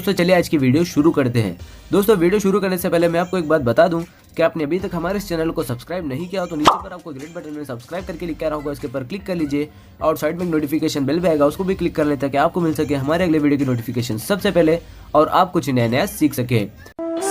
दोस्तों चलिए आज की वीडियो शुरू करते हैं। दोस्तों वीडियो शुरू करने से पहले मैं आपको एक बात बता दूं कि आपने अभी तक हमारे इस चैनल को सब्सक्राइब नहीं किया हो तो नीचे पर आपको ग्रीन बटन में सब्सक्राइब करके लिखा रहा होगा, इसके ऊपर क्लिक कर लीजिए और साइड में नोटिफिकेशन बेल भी आएगा, उसको भी क्लिक कर लें ताकि आपको मिल सके हमारे अगले वीडियो की नोटिफिकेशन सबसे पहले और आप कुछ नया नया सीख सके।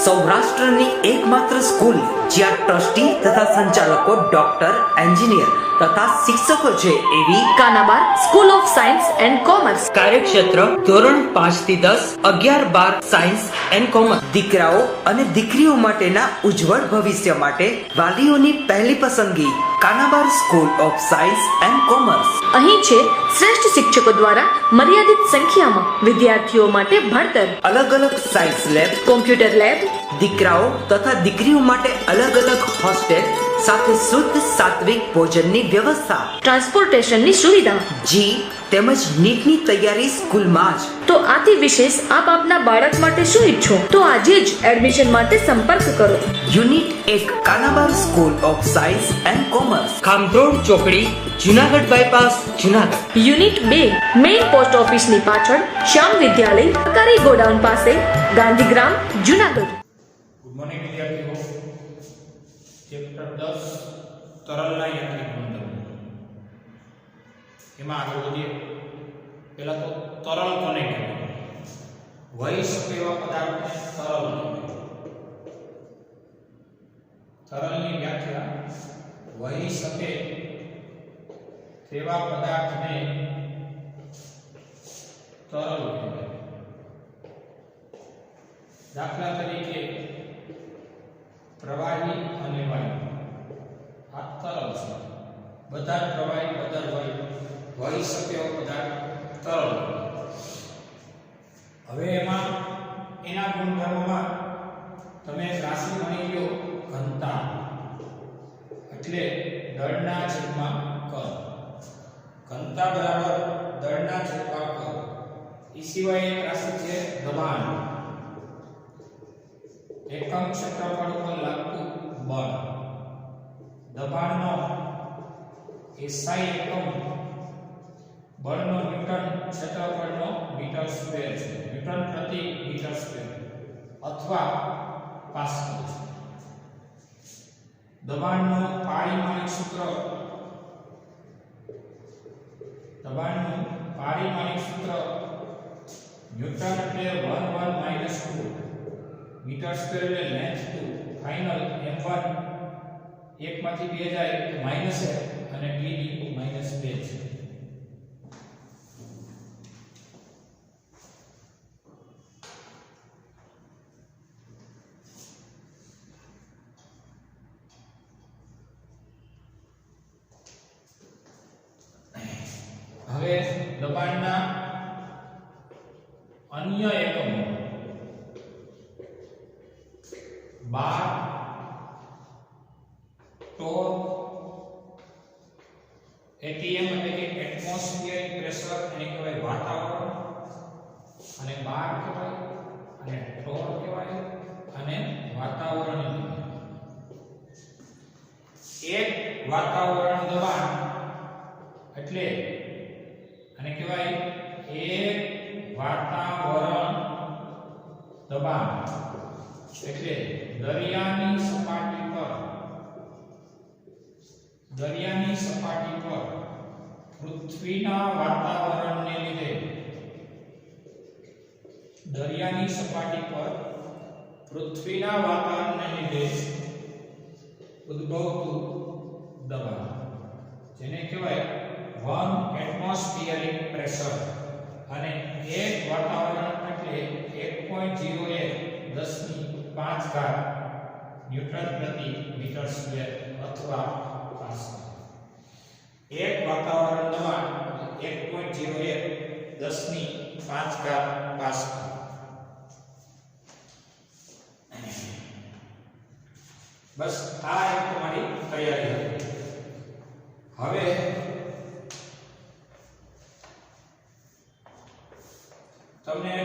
સૌરાષ્ટ્રની એકમાત્ર સ્કૂલ જ્યાં ટ્રસ્ટી તથા સંચાલકો ડોક્ટર, એન્જિનિયર તથા શિક્ષકો છે એવી Kanabar school of science and commerce. કાર્યક્ષેત્ર ધોરણ 5 થી 10, 11, 12 સાયન્સ એન્ડ કોમર્સ. દીકરાઓ અને દીકરીઓ માટેના ઉજ્જવળ ભવિષ્ય માટે વાલીઓની પહેલી પસંદગી Kanabar school of science and commerce. અહીં છે શ્રેષ્ઠ શિક્ષકો દ્વારા મર્યાદિત સંખ્યામાં વિદ્યાર્થીઓ માટે ભણતર, અલગ અલગ સાયન્સ લેબ, કોમ્પ્યુટર લેબ, દીકરાઓ તથા દીકરીઓ માટે અલગ અલગ હોસ્ટેલ સાથે શુદ્ધ સાત્વિક ભોજનની વ્યવસ્થા, ટ્રાન્સપોર્ટેશનની સુવિધા. જી તેમજ નીટની તૈયારી સ્કૂલમાં જ. તો આથી વિશેષ આપ આપના બાળક માટે શું ઈચ્છો તો આજે જ એડમિશન માટે સંપર્ક કરો. Unit 1 Kanabar school of science and commerce, Khamrod ચોકડી, Junagadh bypass, Junagadh. Unit 2 main post ઓફિસની પાછળ શ્યામ વિદ્યાલય, સરકારી ગોડાઉન પાસે, ગાંધીગ્રામ, જુનાગઢ. ગુડ મોર્નિંગ વિદ્યાર્થીઓ. ચેપ્ટર 10 તરલના યાંત્રિક ગુણધર્મો. એમાં આગળ વધીએ. પહેલા તો તરલ કોને કહેવાય? વહી શકે એવા પદાર્થને તરલ કહેવાય. તરલની વ્યાખ્યા વહી શકે તેવા પદાર્થને તરલ કહેવાય. દાખલા તરીકે પ્રવાહી અને વાયુ આ તરલ છે. બધા જ પ્રવાહી, બધા જ વાયુ વહી શકે એવો પદાર્થ તરલ. હવે એમાં એના ગુણધર્મોમાં તમે રાશિ ગણી લો ઘનતા, એટલે દળના છેદમાં કદ. ઘનતા બરાબર દળના છેદમાં કદ. એ સિવાય એક રાશિ છે દબાણ, એકમ ક્ષેત્રફળ ઉપર લાગતું બળ. દબાણનો SI એકમ બળનો ન્યૂટન, ક્ષેત્રફળનો મીટર સ્ક્વેર છે, ન્યૂટન પ્રતિ મીટર સ્ક્વેર અથવા પાસ્કલ છે. દબાણનું પારિમાણિક સૂત્ર, ન્યૂટન એટલે 1 2 મીટર સ્ક્વેર એટલે લેન્થ 2, ફાઇનલ m1 એકમાંથી 2 જાય તો માઈનસ 1 અને d ની માઈનસ 2 છે. હવે દબાણના અન્ય એકમો બાર, ટોર, એટીએમ એટલે કે એટમોસ્ફિયરિક પ્રેશર એને કહેવાય વાતાવરણ, અને બાર કહેવાય અને ટોર કહેવાય અને વાતાવરણ કહેવાય. એક વાતાવરણ દબાણ એટલે આને કહેવાય એક વાતાવરણ દબાણ. એટલે દરિયાની સપાટી પર પૃથ્વીના વાતાવરણને લીધે ઉદ્ભવતું દબાણ, જેને કહેવાય 1 એટમોસ્ફિયરિક પ્રેશર. અને એક વાતાવરણ એટલે 1.01 10⁵ ન્યૂટન પ્રતિ મીટર સ્ક્વેર અથવા પાસ્કલ. એક વાતાવરણ દબાણ 1.01 10⁵ પાસ્કલ. બસ આ એક તમારી તૈયારી હતી. હવે તમને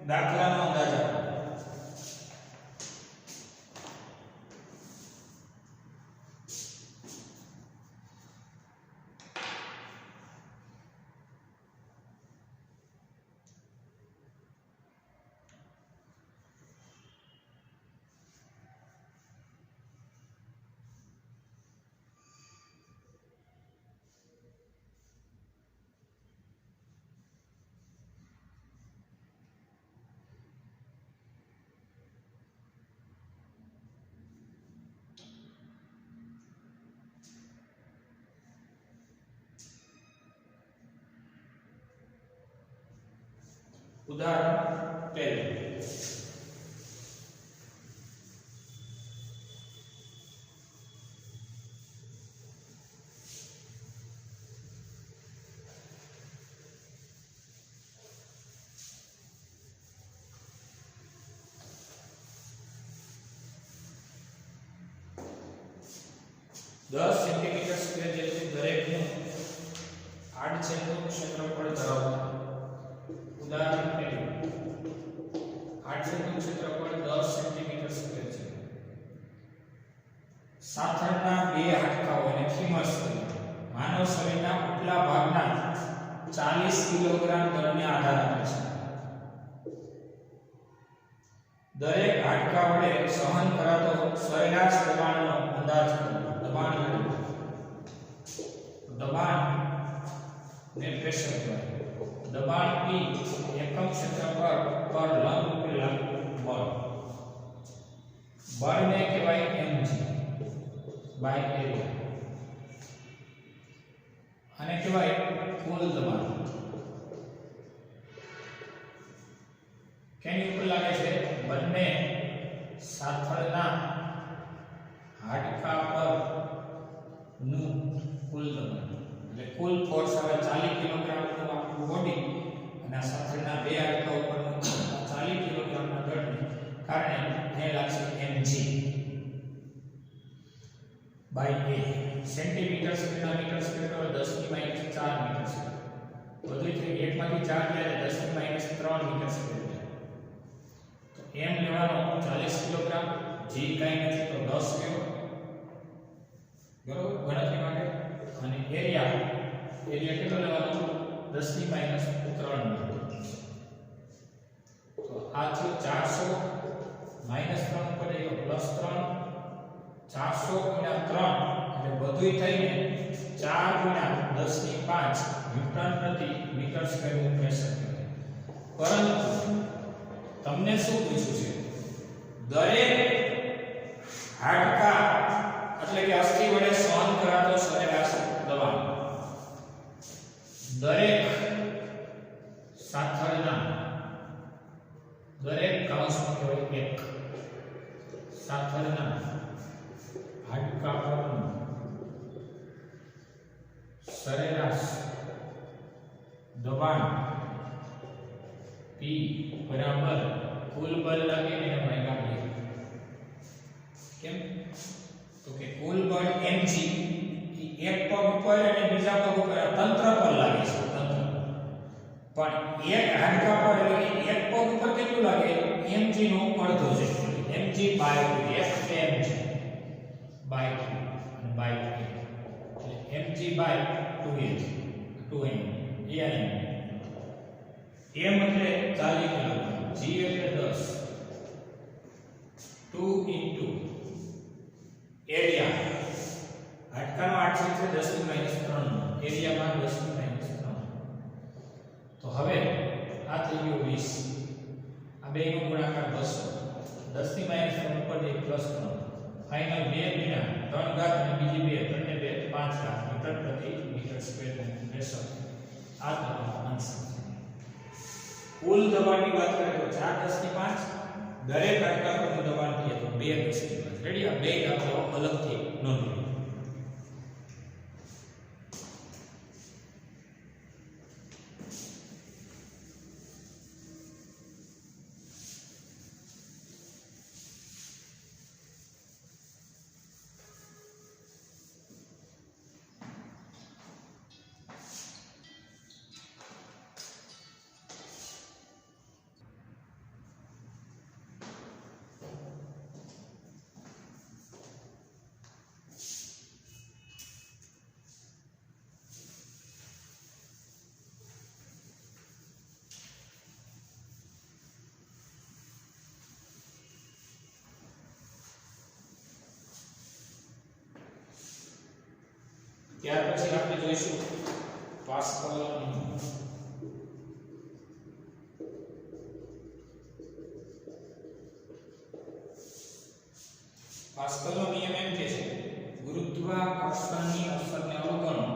દાખલાનો અંદાજ આપો. ઉદાહરણ પહેલું, દસ સેન્ટીમીટર સ્ક્વેર જેટલું દરેકનું આડછેદનું ક્ષેત્રફળ ધરાવતા ઉદાહરણ પહેલું, આડછેદનું ક્ષેત્રફળ 10 સેન્ટીમીટર સ્ક્વેર છે. સાથળના બે હાડકાઓ અને ફીમર્સ માનવ શરીરના ઉપલા ભાગના 40 કિલોગ્રામ દળને આધાર આપે છે. દરેક હાડકા વડે સહન કરાતો સરેરાશ દબાણનો અંદાજ કરો. દબાણ ને પ્રેશર કહેવાય. દબાણ P એકમ ક્ષેત્રફળ પર લંબ બળ. બળને કહેવાય mg બાય એરિયા અને કહેવાય કુલ દબાણ. કેની ઉપર લાગે છે? બંને સાથળના હાડકા પર નું કુલ દબાણ. એટલે કુલ ફોર્સ આવે 40 કિલોગ્રામનું આપણું બોડી અને આ સાથળના બે હાડકા ઉપરનું 40 કિલોગ્રામના દળને કારણે એને લાગશે mg બાય a. સેન્ટીમીટર સ્ક્વેરના મીટર સ્ક્વેર પર 10 ની માઈનસ 4 મીટર સ્ક્વેર. બધું થઈ 1 માંથી 4 એટલે 10 ની માઈનસ 3 મીટર સ્ક્વેર. તો m લેવાનો 40 કિલોગ્રામ, g કાઈ નથી તો 10 લેવો બરોબર ગણતરી માટે. અને એરિયા કેટલો લેવાનો? 10 ની માઈનસ 3 મીટર. તો આ થયો 400 માઈનસ 3 ઉપર ગયો પ્લસ 3, 400 ગુણ્યા 3 એટલે બધુંય થઈને 4 ગુણ્યા 10 ની 5 ન્યૂટન પ્રતિ મીટર સ્ક્વેરનું પ્રેશર કહેવાય. પરંતુ તમને શું પૂછ્યું છે? દરેક હાડકા એટલે કે અસ્થિ વડે સહન કરાતો સરેરાશ દબાણ. દરેક સાથળના દરેક કૌંસમાં કહેવાય એક સાથળના હાડકા પરનું સરેરાશ દબાણ P બરાબર કુલ બળ લાગે એને ભાગ્યા 2. કેમ? તો કે કુલ બળ mg એક પગ ઉપર અને બીજા પગ ઉપર તંત્ર પર લાગે છે. તંત્ર પણ એક હાડકા પર એટલે એક પગ ઉપર કેટલું લાગે? mg નો અડધો છે. mg by 2 f mg by 2 અને બાય 2 એટલે mg by 2h 2m m એટલે 40 કિલોગ્રામ, g એટલે 10, 2 into એરિયા. હાડકાનો આડછેદ છે 10 ની માઈનસ 3 નો, એરિયામાં 10 ની માઈનસ 3. તો હવે આ થઈ ગયું 20. આ બેનો ગુણાકાર 200, 10 ની માઈનસ 3 ઉપર એક પ્લસ 3, ફાઇનલ 2 ગુણ્યા 3 ઘાત અને બીજી 2 3 ને 2 5 ઘાત મીટર પ્રતિ મીટર સ્ક્વેર પ્રેશર. આ તમારો આન્સર. કુલ દબાણની વાત કરીએ તો 4 10 ની 5, દરેક હાડકા પરનું દબાણ કહીએ તો 2 10 ની 5. રેડી? આ બે દાખલાઓ અલગથી નોંધી લો. ત્યાર પછી આપણે જોઈશું પાસ્કલનો નિયમ. પાસ્કલનો નિયમ એમ કહે છે ગુરુત્વાકર્ષણની અસરને અવગણો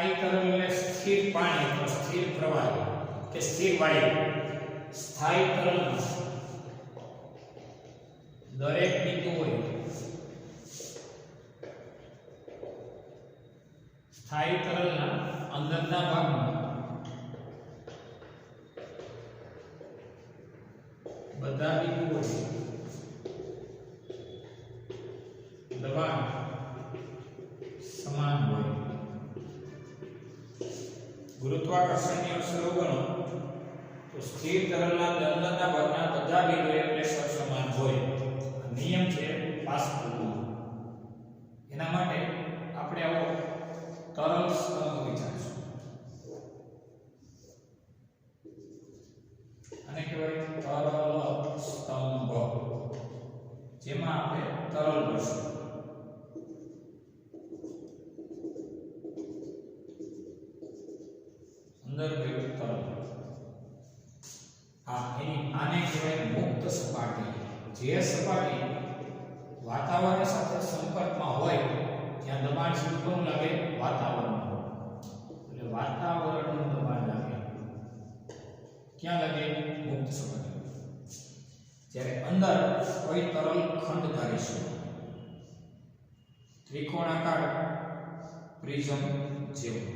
સ્થાયી તરલ એટલે સ્થિર પાણી અથવા સ્થિર પ્રવાહ કે સ્થિર વાયુ. સ્થાયી તરલમાં દરેક બિંદુએ સ્થાયી તરલના અંદરના ભાગમાં બધા બિંદુઓએ દબાણ સમાન હોય. ગુરુત્વાકર્ષણની અસરો ગણો તો સ્થિર તરલના અંદરના ભાગના બધા બિંદુએ પ્રેશર સમાન હોય. નિયમ છે પાસ્કલનો. એના માટે આપણે આવો તરલ સ્તંભ વિચારીશું. આને કહેવાય તરલ સ્તંભ, જેમાં આપણે તરલ ભરશું. અંદર ગયું તરલ. આને કહેવાય મુક્ત સપાટી. જે સપાટી વાતાવરણ સાથે સંપર્કમાં હોય ત્યાં દબાણ શું લાગે? વાતાવરણ. એટલે વાતાવરણનું દબાણ લાગે. ક્યાં લાગે? મુક્ત સપાટી. જ્યારે અંદર કોઈ તરલ ખંડ ધારીશું, ત્રિકોણાકાર પ્રિઝમ જેવું,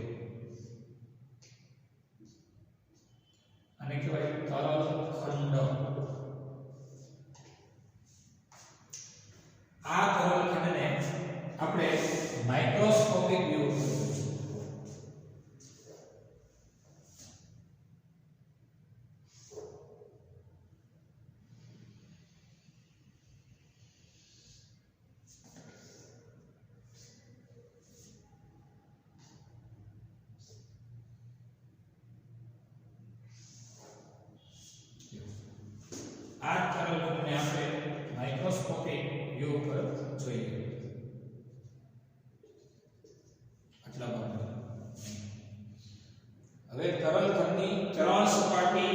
આને કહેવાય તરલ ખંડ. આ તરલ ખંડને આપણે માઇક્રોસ્કોપિક વ્યૂ આ તરલ ખંડને આપણે માઇક્રોસ્કોપિક વ્યૂ પર જોઈએ. આટલા બરાબર. હવે તરલ ખંડની ત્રણ સપાટી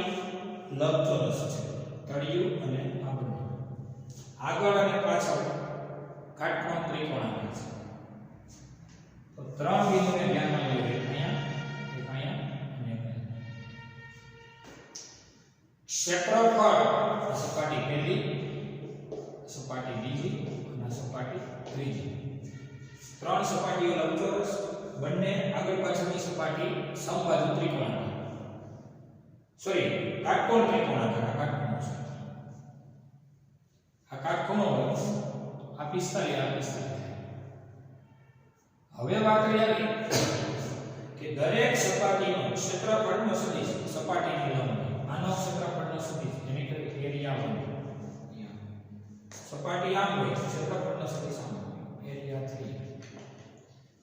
લંબચોરસ છે, તળિયું અને આગળ. આગળ અને પાછળ કાટકોણ ત્રિકોણાકાર છે. તો ત્રણ બિંદુને ધ્યાનમાં લઈએ. અહીંયા અને ક્ષેત્રફળ સપાટી પહેલી, સપાટી બીજી અને સપાટી ત્રીજી. ત્રણ સપાટીઓ લંબચોરસ, બંને આગળ પાછળની સપાટી સમબાજુ ત્રિકોણાકાર. સોરી, કાટકોણ ત્રિકોણાકાર. આ કાટકોણ છે. આ કાટકોણો હોય આ 45 આ 45. હવે વાત આવી કે દરેક સપાટીનો ક્ષેત્રફળનો સદિશ સપાટીની લંબાઈ. આનો ક્ષેત્રફળનો સદિશ એને કહેવાય એરિયા 1. સપાટી આમ હોય, ક્ષેત્રફળનો સદિશ આમ હોય, એરિયા 3.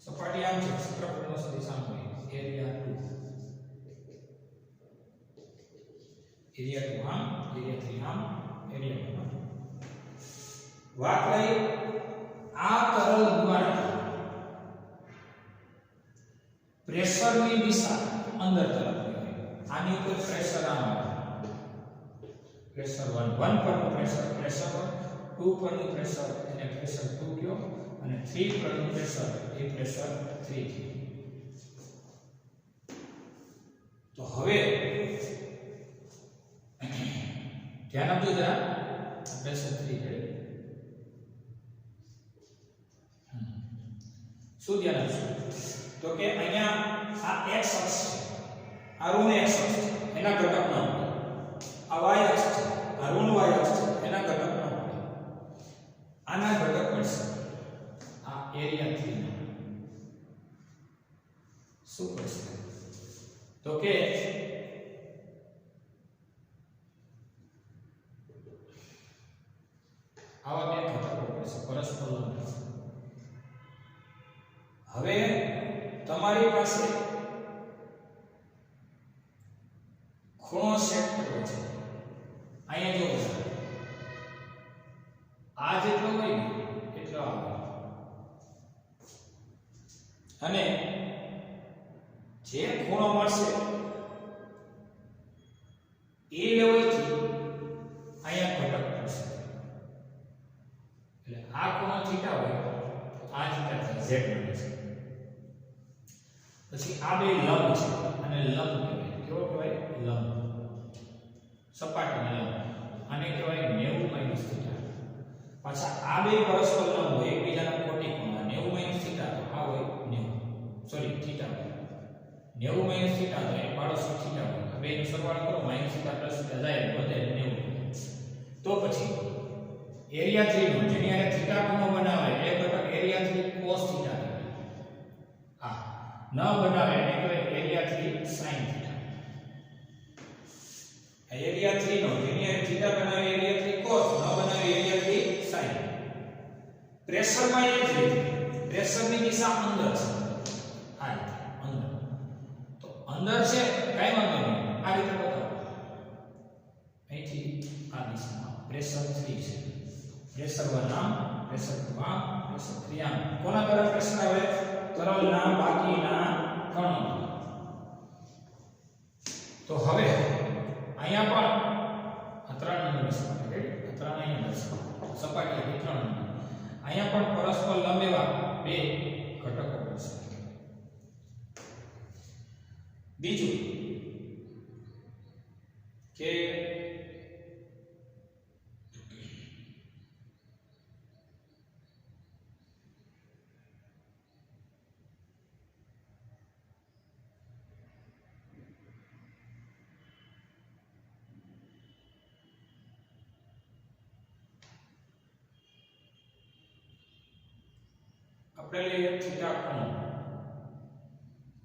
સપાટી આમ છે, ક્ષેત્રફળનો સદિશ આમ હોય, એરિયા 2. એરિયા 2 આમ, એરિયા 3 આમ, એરિયા 1 આમ. વાત રહી આ તરલ દ્વારા પ્રેશરની દિશા અંદર તરફ હોય. આની ઉપર પ્રેશર આમ આવે. પ્રેશર 1 પરનું પ્રેશર 1, 2 પરનું પ્રેશર એને પ્રેશર 2 કયો, અને 3 પરનું પ્રેશર એ પ્રેશર 3 કયો. તો હવે ધ્યાન આપજો જરા. પ્રેશર 3 છે. શું ધ્યાન આપશું? તો કે અહીંયા આ x અક્ષ છે, આ ઋણ x અક્ષ છે, એના ઘટક ન હોય. આ y અક્ષ છે, આ ઋણ y અક્ષ છે, એના ઘટક ન હોય. આના ઘટક પડશે આ એરિયા 3 નો. શું પડશે? તો કે આવા બે ઘટકો પડશે પરસ્પર લંબ. હવે તમારી પાસે ખૂણો સેટ કરવો છે. અહીંયા જો આ જેટલો હોય ને એટલો આવે, અને જે ખૂણો મળશે એ લેવલથી અહીંયા ઘટક પડશે. એટલે આ ખૂણો થીટા હોય, આ થીટા z બને છે. પછી આ બે લંબ છે અને લંબ કહેવાય. કેવો કહેવાય? લંબ. સપાટીને લંબ. આને કહેવાય 90 - θ. પાછા આ બે પરસ્પર લંબ હોય એકબીજાના કોટી ખૂણા 90 - θ તો આ હોય 90 સોરી θ 90 - θ તો એ પાડોશી θ હોય. આ બેનો સરવાળો કરો -θ + θ જાય વધે 90. તો પછી એરિયા 3 નો જેની આરે θ ખૂણો બનાવે એ ઘટક એરિયા 3 cos θ કહેવાય. આ ન બનાવે એને કહેવાય એરિયા 3 sin θ. આ એરિયા 3 નો જેની આરે θ બનાવે એરિયા 3 cos ન બનાવે એરિયા 3 sin. પ્રેશર માં એ જ રીતે પ્રેશરની દિશા અંદર છે. આ રીતે અંદર. તો અંદર છે કઈ વાંધો નહીં. આ રીતે બતાવો. અહીંથી આ દિશામાં પ્રેશર 3 છે. પ્રેશર 1 આમ પ્રેશર 2 આમ પ્રેશર 3 આમ. કોના તરફ પ્રેશર આવે? તરલના બાકીના કણો. તો હવે અહીંયા પણ આ 3 નંબરની સપાટી રેડી. આ 3 અહીંયા દર્શાવો. સપાટી હતી 3 નંબર. અહીંયા પણ પરસ્પર લંબ એવા બે ઘટકો બનશે. બીજું કે આપણે લઈએ θ ખૂણો.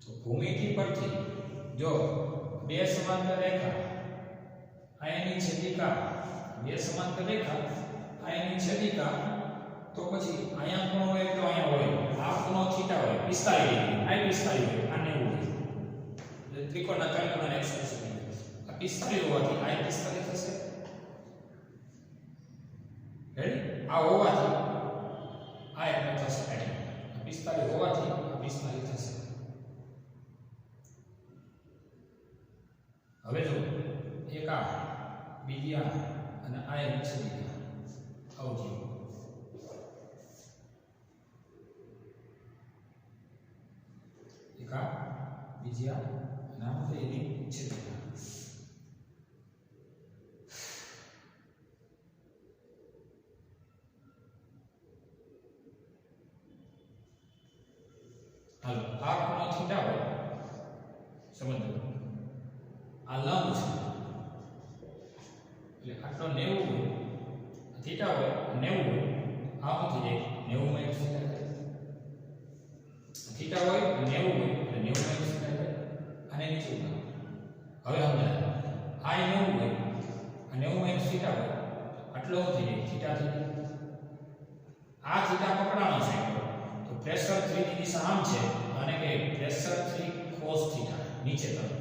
તો ભૂમિતિ પરથી જો બે સમાંતર રેખા આની છેદિકા બે સમાંતર રેખા આની છેદિકા તો પછી અહીંયા ખૂણો હોય તો અહીંયા હોય. આ ખૂણો θ હોય 45 ડિગ્રી આ 45 હોય આ 90 હોય. એટલે ત્રિકોણના ચાર ખૂણાના 180 આ 45 હોવાથી આ 45 થશે. રેડી? આ હોવાથી આ એક થશે 45 હોવાથી 45 થશે. હવે જો એક આ બીજી આ અને આ એક છેદિકા આવજો. એક આ બીજી આ અને આ બધે એની છેદિકા. હાલો આ ખૂણો θ હોય સમજો. આ લંબ છે એટલે આટલો 90 હોય. θ હોય 90 હોય. આ શું થઈ જાય 90 - θ હોય 90 હોય એટલે 90 - θ થાય. આને નીચે ઉતારો. હવે સમજાય. આ 90 હોય આ 90 - θ હોય આટલો શું થઈ જાય θ થઈ જાય. આ θ પકડાણો છે તો પ્રેશર 3 ની દિશા આમ છે. આને કહેવાય પ્રેશર 3 cos θ નીચે તરફ.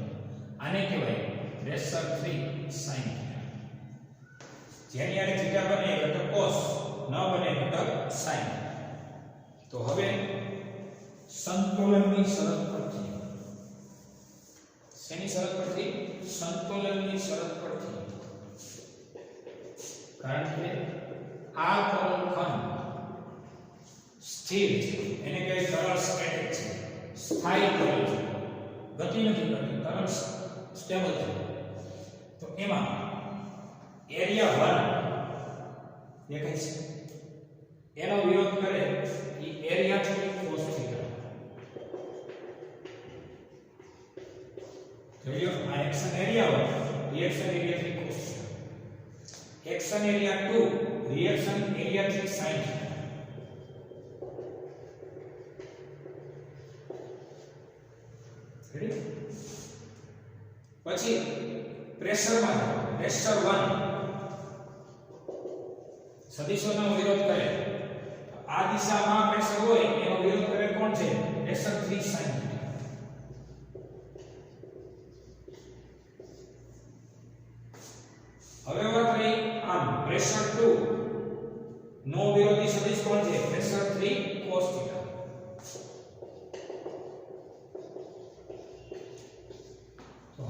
આને કહેવાય પ્રેશર 3 sin θ. જેની આરે θ બને એ ઘટક cos ન બને એ ઘટક sin. તો હવે સંતુલનની શરત પરથી શેની શરત પરથી? સંતુલનની શરત પરથી. કારણ કે આ તરલખંડ સ્થિર છે એને કહેવાય તરલ સ્ટેટિક છે. સ્થાયી તરલ છે. ગતિ નથી કરતી. તરલ સ્ટેબલ છે. તો એમાં એરિયા 1 દેખાય છે એનો વિરોધ કરે એ એરિયા 3 cos θ. જોયો આ એક્શન એરિયા હોય reaction area 3 cos θ. Action area 2 reaction area 3 sin θ. પછી પ્રેશરમાં પ્રેશર 1 સદિશોનો વિરોધ કરે. આ દિશામાં પ્રેશર હોય એનો વિરોધ કરે કોણ છે? Pressure 3 sin θ. હવે વાત રહી આમ પ્રેશર 2 નો વિરોધી સદિશ કોણ છે? Pressure 3 cos θ.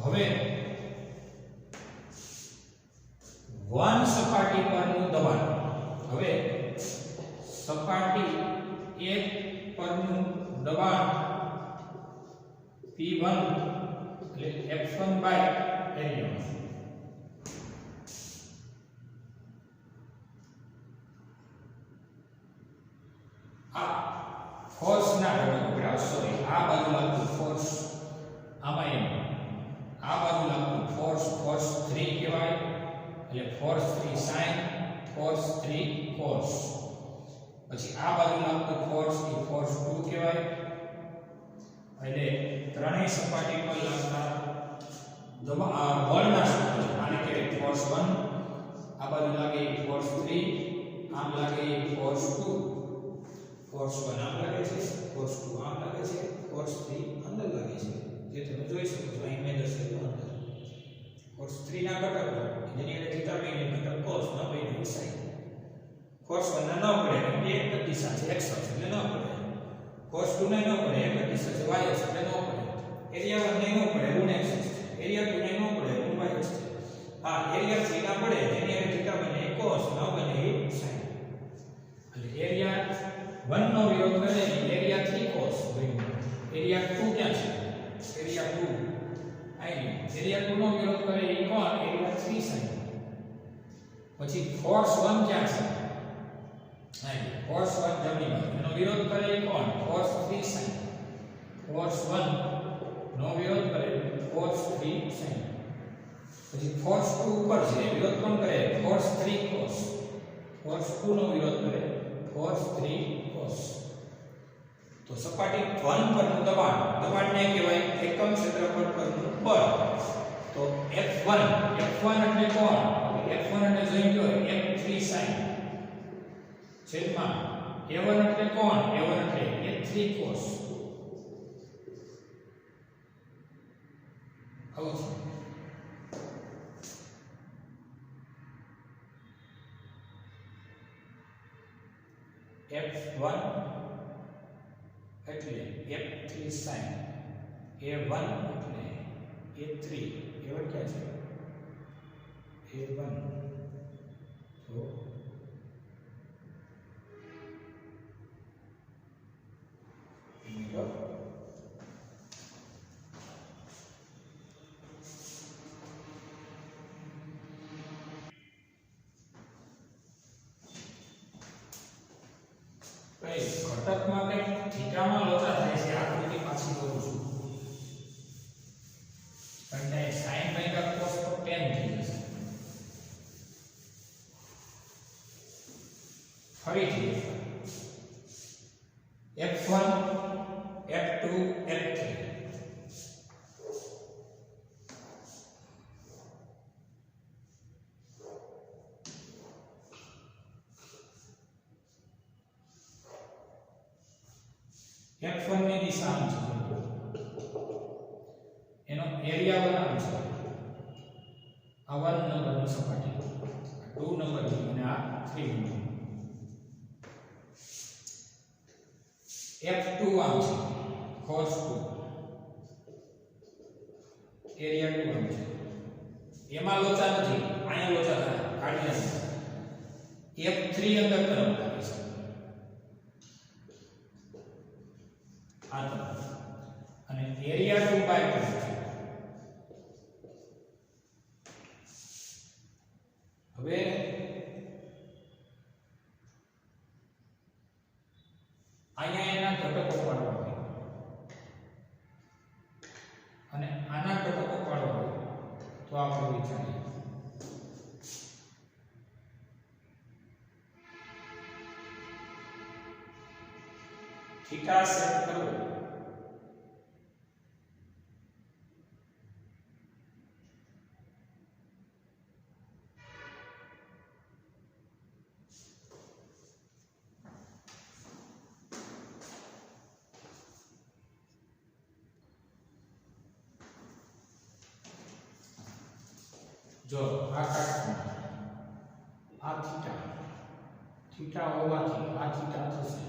હવે વન સપાટી પરનું દબાણ. હવે સપાટી 1 પરનું દબાણ P1 એટલે F1 બાય એરિયા ફોર્સ ના ઘટકો સોરી આ બાજુ લાગતું ફોર્સ આમાં એમ આ બાજુ લાગતું ફોર્સ ફોર્સ 3 કહેવાય એટલે ફોર્સ 3 sin ફોર્સ 3 cos પછી આ બાજુ લાગતું ફોર્સ એ ફોર્સ 2 કહેવાય એટલે ત્રણેય સપાટી પર લાગતા બળના સૂત્ર આને કહેવાય ફોર્સ 1 આ બાજુ લાગે ફોર્સ 3 આમ લાગે ફોર્સ 2 ફોર્સ 1 આમ લાગે છે ફોર્સ 2 આમ લાગે છે ફોર્સ 3 અંદર લાગે છે જે તમે જોઈ શકો છો અહીં મેં દર્શાવ્યું અંદર ફોર્સ 3 ના ઘટકો જેની અંદર થીટા બેની ઘટક cos ન બેની sin ફોર્સ 1 ના ન પડે એટલે એક જ દિશા છે x અક્ષ એટલે ન પડે ફોર્સ 2 ને ન પડે એક જ દિશા છે y અક્ષ એટલે ન પડે એરિયા 1 ને ન પડે ઋણ x છે એરિયા 2 ને ન પડે ઋણ y અક્ષ છે હા એરિયા 3 ના પડે જેની અંદર થીટા બને cos ન બને sin એટલે એરિયા 1 નો વિરોધ કરે એરિયા 3 cos બન્યું એરિયા 2 ક્યાં છે એરિયા 2 આઈ એરિયા 2 નો વિરોધ કરે એ કોણ એરિયા 3 sin પછી ફોર્સ 1 ક્યાં છે આઈ ફોર્સ 1 જમણી બાજુ એનો વિરોધ કરે એ કોણ ફોર્સ 3 sin ફોર્સ 1 નો વિરોધ કરે ફોર્સ 3 sin પછી ફોર્સ 2 ઉપર છે વિરોધ કોણ કરે ફોર્સ 3 cos ફોર્સ 2 નો વિરોધ કરે ફોર્સ 3 cos તો સપાટી 1 પરનું દબાણને કહેવાય એકમ ક્ષેત્રફળ પરનું બળ તો F1 એટલે કોણ F1 એટલે જોઈ લો F3 sin છેદમાં A1 એટલે કોણ A1 એટલે A3 cos આવું છે F1 એટલે F3 sin A1 એટલે A3 A1 ક્યાં છે A1 તો ઘટકમાં કંઈક થીટામાં લોચા થાય છે આકૃતિ પાછી દોરું છું કારણ કે sin ભાગ્યા cos તો tan થઈ જશે ફરીથી F1 F2 F3 F1 ની દિશા આમ છે એનો એરિયા બનાવ છે આ 1 નંબરની સપાટી 2 નંબરની અને આ 3 નંબર F2 આમ છે cos 2 એરિયા 2 આમ છે એમાં લોચા નથી અહીંયા લોચા થાય કાઢી નાખો F3 અંદર તરફ લાગે છે અને એરિયા 2 બાય 2 છે હવે અહીંયા એના ઘટકો પાડવા હોય અને આના ઘટકો પાડવા હોય તો આપણે વિચારીએ થીટા સેટ કરો જો આ કાટખૂણો આ થીટા હોવાથી આ થીટા થશે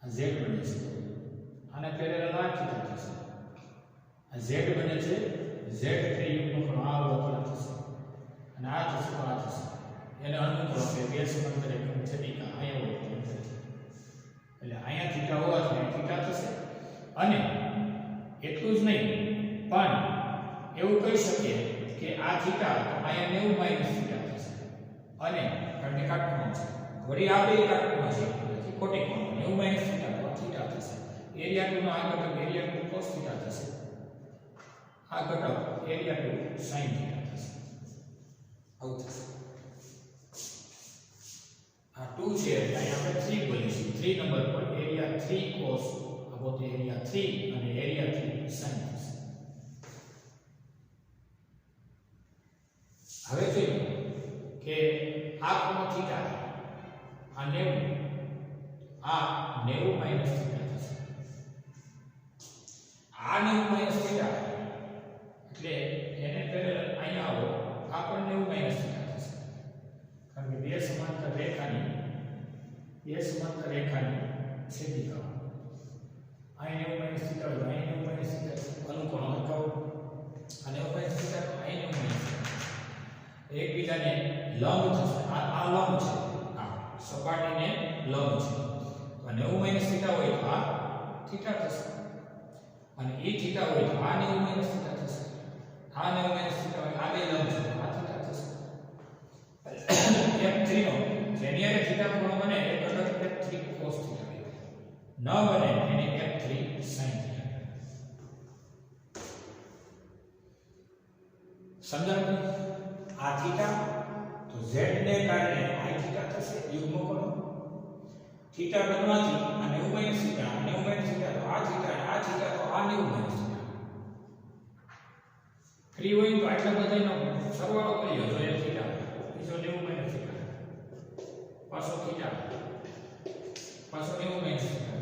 આ z બને છે આને પેરેલલ આ થીટા થશે આ z બને છે z ત્રિયુગનો ખૂણો આ હોવાથી થશે અને આ થશે તો આ થશે એને અનુકૂળ છે બે સમાંતર એકમ છેદિકા અહીંયા હોય એટલે અહીંયા થીટા હોવાથી થીટા થશે અને એટલું જ નહીં પણ એવું કહી શકીએ કે આ થીટા અહીંયા 90 માઈનસ થીટા થશે અને કારણ કે કાટખૂણો છે વળી આ બે કાટખૂણો છે એટલે ખોટી ખૂણો 90 માઈનસ થીટા તો થીટા થશે એરિયા 2 નો આ ઘટક એરિયા 2 cos થીટા થશે આ ઘટક એરિયા 2 sin થીટા થશે આવું થશે આ 2 છે એટલે અહીં આપણે 3 બોલીશું 3 નંબર પર એરિયા 3 cos આ પોતે એરિયા 3 અને એરિયા 3 sin થશે હવે જોઈએ કે આ ખૂણો થીટા આ 90 આ 90 માઈનસ થીટા થશે આ 90 માઈનસ થીટા એટલે એને પેરેલલ અહીંયા આવો આ પણ 90 માઈનસ થીટા થશે કારણ કે બે સમાંતર રેખાની છેદિકા અહીં 90 માઈનસ થીટા હોય અહીં 90 માઈનસ થીટા અનુકોણ હરખાવો અને 90 માઈનસ થીટા તો અહીં 90 માઈનસ એકબીજાને લંબ થશે આ લંબ છે આ સપાટીને લંબ છે અને 90 માઈનસ થીટા હોય તો આ થીટા થશે અને એ થીટા હોય તો આ 90 માઈનસ થીટા થશે આ 90 માઈનસ થીટા હોય આ બે લંબ છે આ થીટા થશે f3 નો જેની હારે થીટા ખૂણો બને એ ઘટક f3 cos થીટા ન બને એને f3 sin થીટા સમજાયું આ થીટા તો z ને કારણે i થીટા થશે યુગ્મ કરો થીટા બનવાથી આ 90 માઈનસ થીટા આ 90 માઈનસ થીટા તો આ થીટા અને આ થીટા તો આ 90 માઈનસ થીટા ફ્રી હોય તો આટલા બધાનો સરવાળો કરીએ તો એ થીટા બીજો 90 માઈનસ થીટા પાછો થીટા પાછો 90 માઈનસ થીટા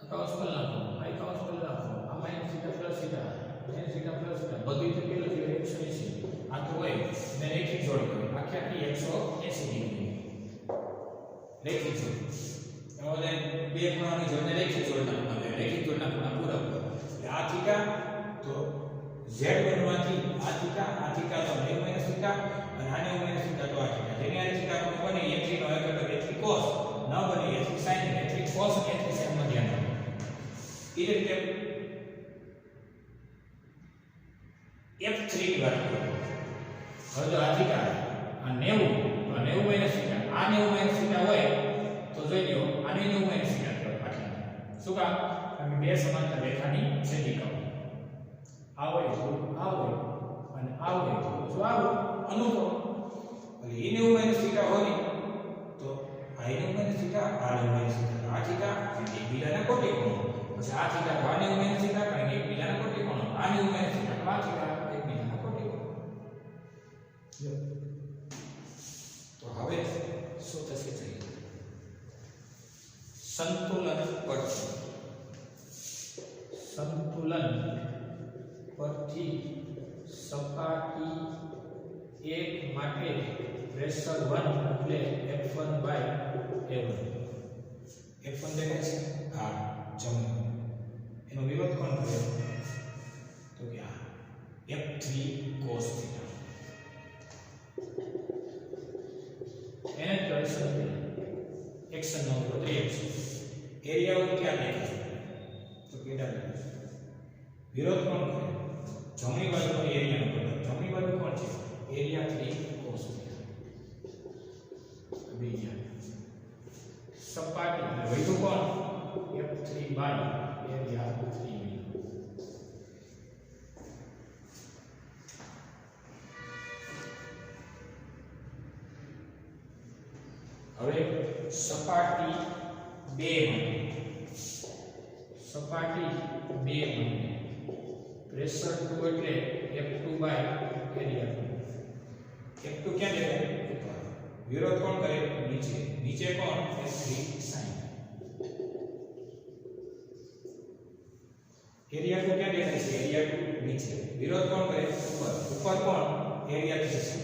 અકાઉન્ટ્સ પર નાખો આઈ કાઉન્ટ્સ પર નાખો આ minus theta plus theta minus theta plus theta બધું તો કેટલું છે 180 આ તો હોય ને રેખિક જોડ કરો આખી 180 ડિગ્રી રેખિક જોડ એમાં બે ખૂણાની જોડને રેખિક જોડના આપણે રેખિક જોડના ખૂણા પૂરા કરો એટલે આ થીટા તો z બનવાથી આ થીટા તો 90 માઈનસ થીટા અને આ 90 માઈનસ થીટા તો આ થીટા જેની આ થીટા કોણ બને a3 નો એક ઘટક a3 cos ન બને a3 sin a3 cos અને a3 sin માં ધ્યાન રાખો એ રીતે f3 ની વાત કરો હવે જો આ થીટા આ 90 માઈનસ થીટા આ 90 માઈનસ થીટા હોય તો જોઈ લો આને 90 માઈનસ થીટા કહેવાય આટલા શું કામ કારણ કે બે સમાંતર રેખાની છેદિકા આ હોય તો આ હોય અને આ હોય તો જો આ અનુકૂળ એટલે એ 90 માઈનસ થીટા હોય તો આ 90 માઈનસ થીટા આ 90 માઈનસ થીટા આ થીટા એકબીજાના કોટી ખૂણો પછી આ થીટા આ 90 માઈનસ થીટા કારણ કે એકબીજાના કોટી ખૂણો આ 90 માઈનસ થીટા આ થીટા એકબીજાના કોટી ખૂણો તો હવે શું થશે જોઈએ સંતુલન પરથી સપાટી 1 માટે પ્રેશર 1 એટલે F1/A1 F1 દેખાય છે હા જમણો એનો વિરોધ કોણ કરે તો કે આ F3 cos થીટા એને કહેવાય એક્શન નો વિરોધ રિએક્શન એરિયા ક્યાં દેખાય તો કેડા વિરોધ કોણ કરે જમણી બાજુનો એરિયાનો ઘટક જમણી બાજુ કોણ છે એરિયા 3 cos થીટા બીજા સપાટી એટલે વધુ કોણ f3 બાય એરિયા 3 હવે સપાટી 2 માટે પ્રેશર 2 એટલે f2 બાય એરિયા 2 f2 ક્યાં દેખાય ઉપર વિરોધ કોણ કરે નીચે કોણ f3 sin એરિયા 2 ક્યાં દેખાય છે એરિયા 2 નીચે વિરોધ કોણ કરે ઉપર કોણ એરિયા 3 sin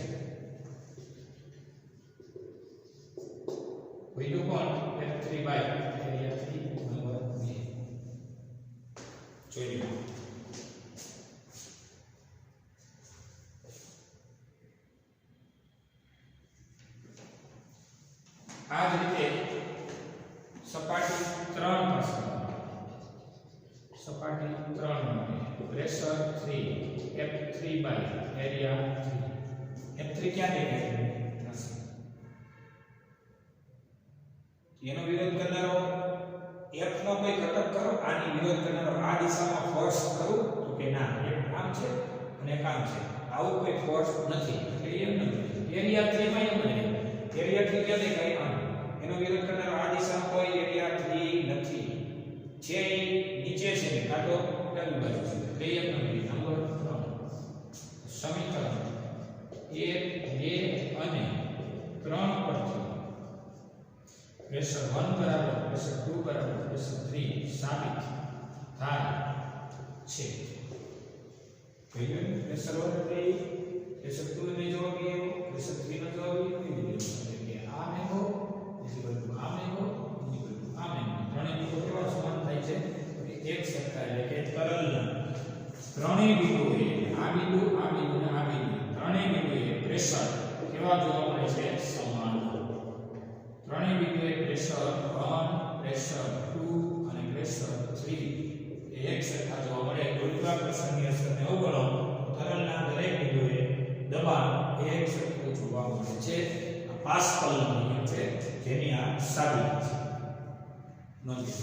વિરોધ કોણ f3 બાય એરિયા 3 નંબર 2 જોઈ લો આ જ રીતે સપાટી 3 પાસે 3 માટે pressure 3 F3 by area 3 F3 ક્યાં દેખાય એનો વિરોધ કરનારો F નો કોઈ ઘટક કરો આની વિરોધ કરનારો આ દિશામાં ફોર્સ કરું તો કે ના એક કામ છે અને કામ છે આવું કોઈ ફોર્સ નથી એટલે એમ નથી એરિયા 3 માં એમ બને એરિયા 3 ક્યાં દેખાય આમ એનો વિરોધ કરનારો આ દિશામાં કોઈ એરિયા 3 નથી જે નીચે છે ને કાં તો ડાબી બાજુ છે એટલે એમ નથી નંબર 3 સમીકરણ 1 2 અને 3 પરથી प्रेशर 1 बराबर प्रेशर 2 बराबर प्रेशर 3 साबित થાય છે પહેલું પ્રેશર 1 એટલે પ્રેશર 2 ને જવાબ આવ્યો પ્રેશર 3 નો જવાબ આવ્યો એટલે કે આ મેંગો ઇક્વલ ટુ આ મેંગો ઇક્વલ ટુ આ મેંગો ત્રણેય બિંદુઓ કેવા સમાન થાય છે એક સરખા એટલે કે તરલના ત્રણેય બિંદુએ આ બિંદુ અને આ બિંદુ ત્રણેય બિંદુએ પ્રેશર કેવા જોવા મળે છે સમાન ત્રણેય બિંદુએ પ્રેશર 1 પ્રેશર 2 અને પ્રેશર 3 એ એક સરખા જોવા મળે ગુરુત્વાકર્ષણની અસરને અવગણો તરલના દરેક બિંદુએ દબાણ એક સરખું જોવા મળે છે આ પાસ્કલનો નિયમ છે જેની આ સાબિત છે નોંધ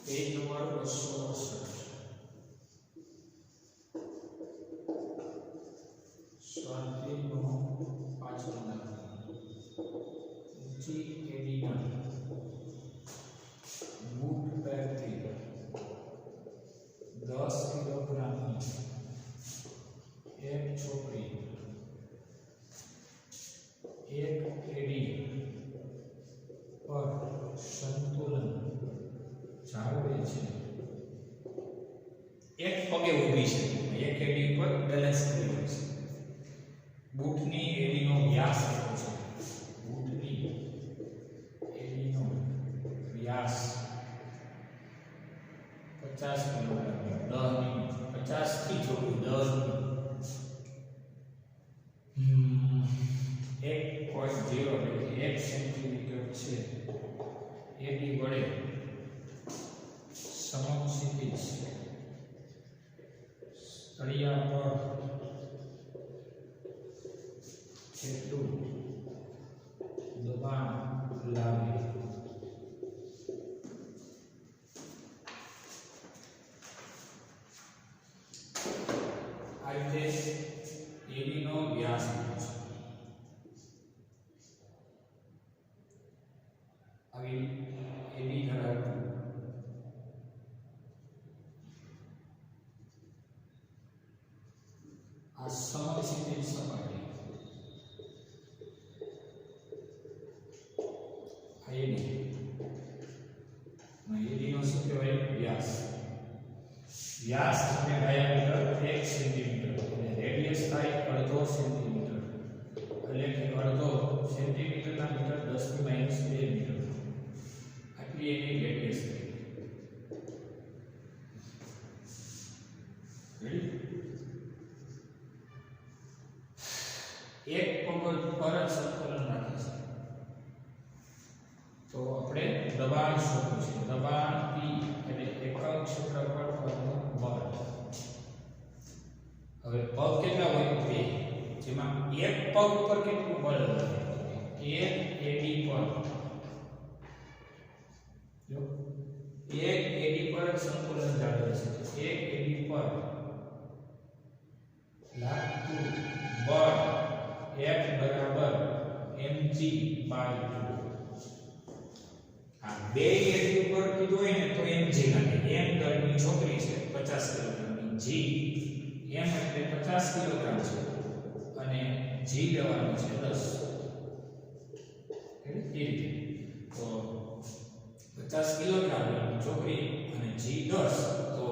पेज नंबर 268 स्वाध्यायનો પાંચમો દાખલો ઊંચી એડીના બૂટ પહેરતી 10 કિલોગ્રામની એક છોકરી એક એડી પર સંતુલન જાળવે છે એક પગે ઊભી છે એક એડી પર બેલેન્સ કરી રહી છે બૂટની એડીનો વ્યાસ કેટલો છે બૂટની એડીનો વ્યાસ 50 કિલોગ્રામ 10 મિનિટ 50 થી જોડું 10 મિનિટ 1.0 એટલે 1 સેન્ટીમીટર છે એડી વડે સમક્ષિતિજ તળિયા પર કેટલું દબાણ લાગે આ રીતે એડીનો વ્યાસ આવી એડી ધરાવતું આ સમક્ષિતિજ સપાટી આ એડીનો શું કહેવાય વ્યાસ વ્યાસ અને ડાયામીટર 1 સેન્ટીમીટર અને રેડિયસ થાય 1/2 સેન્ટીમીટર એટલે કે અડધો સેન્ટીમીટરના મીટર 10 ની -2 મીટર આટલી એની રેડિયસ થઈ. એક પગ પર સંકલન રાખે છે તો આપણે દબાણ શોધવું છે. દબાણ P એટલે એકમ ક્ષેત્રફળ પરનું બળ. હવે પગ કેટલા હોય? 2, જેમાં એક પગ ઉપર કેટલું બળ લાગે? 1 AD પર. જો 1 AD પર સંતુલન જાળવે છે. 1 AD પર લાગતું બળ F બરાબર mg/2. આ બે AD ઉપર કીધું હોય ને તો mg લાગે. m દળની છોકરી છે 50 કિલોગ્રામની. g m એટલે 50 કિલોગ્રામ છે અને g લેવાનું છે 10. એ રીતે તો 50 કિલોગ્રામની છોકરી અને g 10 તો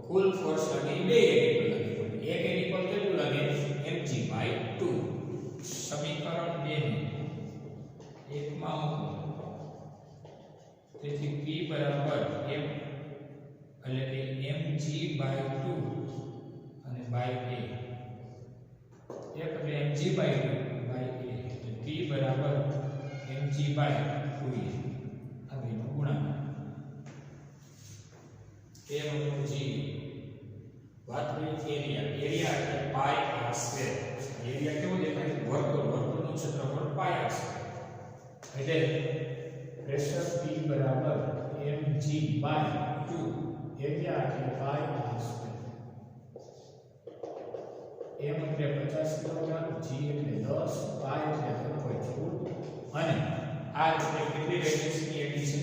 કુલ ફોર્સ લાગે 2 AD પર લાગે. 1 AD પર કેટલું લાગે? mg/2. સમીકરણ 2 ને 1 માં મૂકો. તેથી P બરાબર m એટલે કે mg/2 અને બાય a. એટલે mg/2 બાય a. એટલે P બરાબર mg/2a. આ બેનો ગુણાકાર. a નો g વાત કરી એરિયા. એરિયા એટલે પાઈ r સ્ક્વેર. એરિયા કેવો દેખાય? વર્તુળ. વર્તુળનું ક્ષેત્રફળ પાઈ r સ્ક્વેર. એટલે પ્રેશર P બરાબર mg/2. એરિયા એટલે પાઈ r સ્ક્વેર. m એટલે 50 કિલોગ્રામ, g એટલે 10, પાઈ એટલે 1.4 અને r એટલે કેટલી રેડિયસની એડી છે?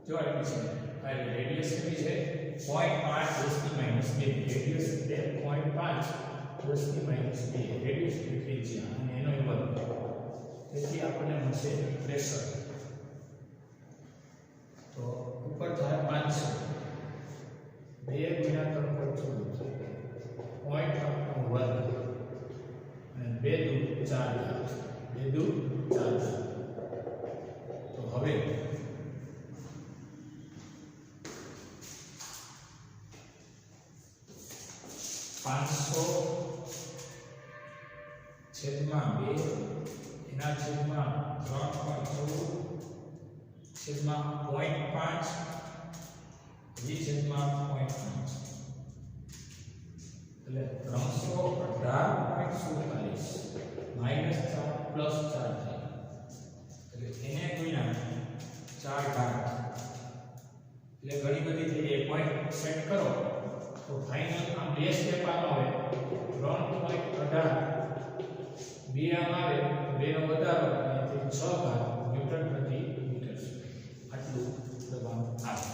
જો આટલી છે. આ રેડિયસ કેટલી છે? 0.5 10 ની -2. રેડિયસ એટલે 0.5 10 ની -2. રેડિયસ કેટલી છે અને એનો વર્ગ. તેથી આપણને મળશે પ્રેશર. તો ઉપર થાય 500. 2 ગુણ્યા 3.14 0.5 નો વર્ગ અને 2 દુ 4. 2 દુ 4. તો હવે 500 છેદમાં 2 એના છેદમાં 3.14 છેદમાં 0.5 જી છેદમાં 0.5 એટલે 318.47 -4 + 4 થાય. એટલે એને ગુણ્યા 4 ઘાત એટલે ઘણી બધી થઈ જાય. પોઈન્ટ સેટ કરો તો ફાઇનલ આ બે સ્ટેપ આવે 3.18 બે આમ આવે તો બે નો વધારો અને 6 ઘાત ન્યૂટન પ્રતિ મીટર. આટલું દબાણ આવે.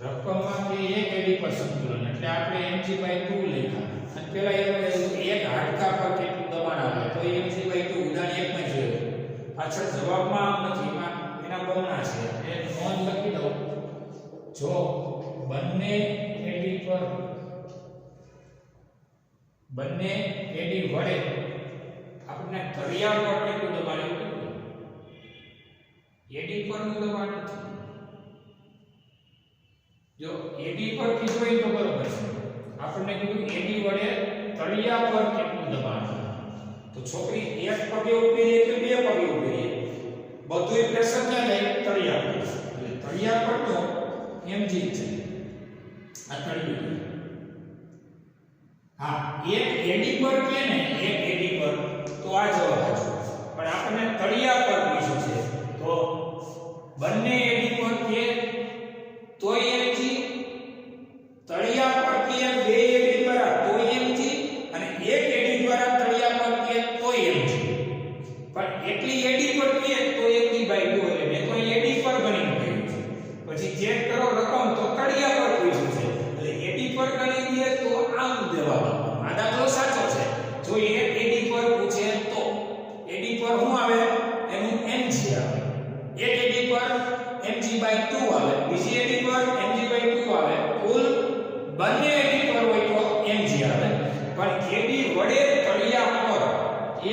રકમમાં કે 1 એડી પર સંતુલન એટલે આપણે mg/2 લખ્યા. અને પેલા એક હાડકા પર કેટલું દબાણ આવે તો mg/2 ઉદાહરણ 1 માં જોયું. પાછળ જવાબમાં આમ નથી, એમાં એના બમણા છે. એટલે નોંધ લખી દઉં. જો બંને એડી પર બંને એડી વડે આપણે તળિયા પર કેટલું દબાણ આવ્યું? એડી પરનું દબાણ નથી. જો એડી પર કીધું હોય તો બરોબર છે. આપણને કીધું એડી વડે તળિયા પર કેટલું દબાણ છે. તો છોકરી એક પગે ઊભી રહે કે બે પગે ઊભી રહે? બધુંય પ્રેશર ક્યાં જાય? તળિયા પર. એટલે તળિયા પર તો mg છે. આ તળિયું. હા એક એડી પર કે ને એક એડી પર તો આ જવાબ આવશે પણ આપણને તળિયા પર પૂછ્યું છે તો બંને એડી પર કે તોય mg તળિયા પર કે બે એડી દ્વારા તોય mg અને એક એડી દ્વારા તળિયા પર કે તોય mg પણ એટલી એડી પર કે તો mg/2 એટલે મેં તો એડી પર ગણી મૂક્યું છે પછી ચેક કરો રકમ તો તળિયા પર પૂછ્યું છે એટલે એડી પર ગણી દઈએ તો આમ જવાબ આ દાખલો સાચો છે જો એક એડી પર પૂછે તો એડી પર શું આવે એનું mg આવે એક એડી પર mg/2 આવે બીજી એડી પર mg/2 આવે કુલ બંને એડી પર હોય તો mg આવે પણ એડી વડે તળિયા પર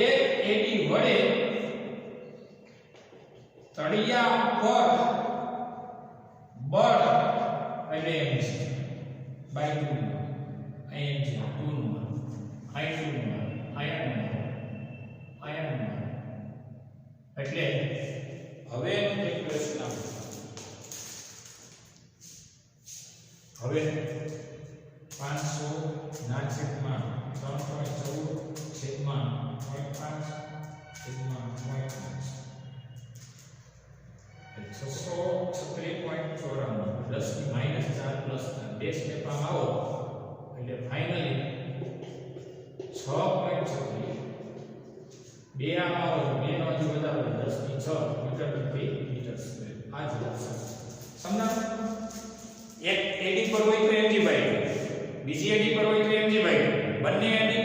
એક એડી વડે તળિયા પર બળ એટલે mg/2 mg 2 આયન એટલે હવે એક પ્રશ્ન હવે 500 ના છેદમાં 3.14 છેદમાં 0.5 છેદમાં 636.94 10 ની -4 પ્લસ 2 સ્ટેપમાં આવો એટલે ફાઇનલી 6.36 બે આમાં આવો 2 નો હજુ વધારો 10 ની 6 મીટર પ્રતિ મીટર સ્ક્વેર આ જ આવશે સમજાણ એક એડી પર હોય તો mg/2 બીજી એડી પર હોય તો mg/2 બંને એડી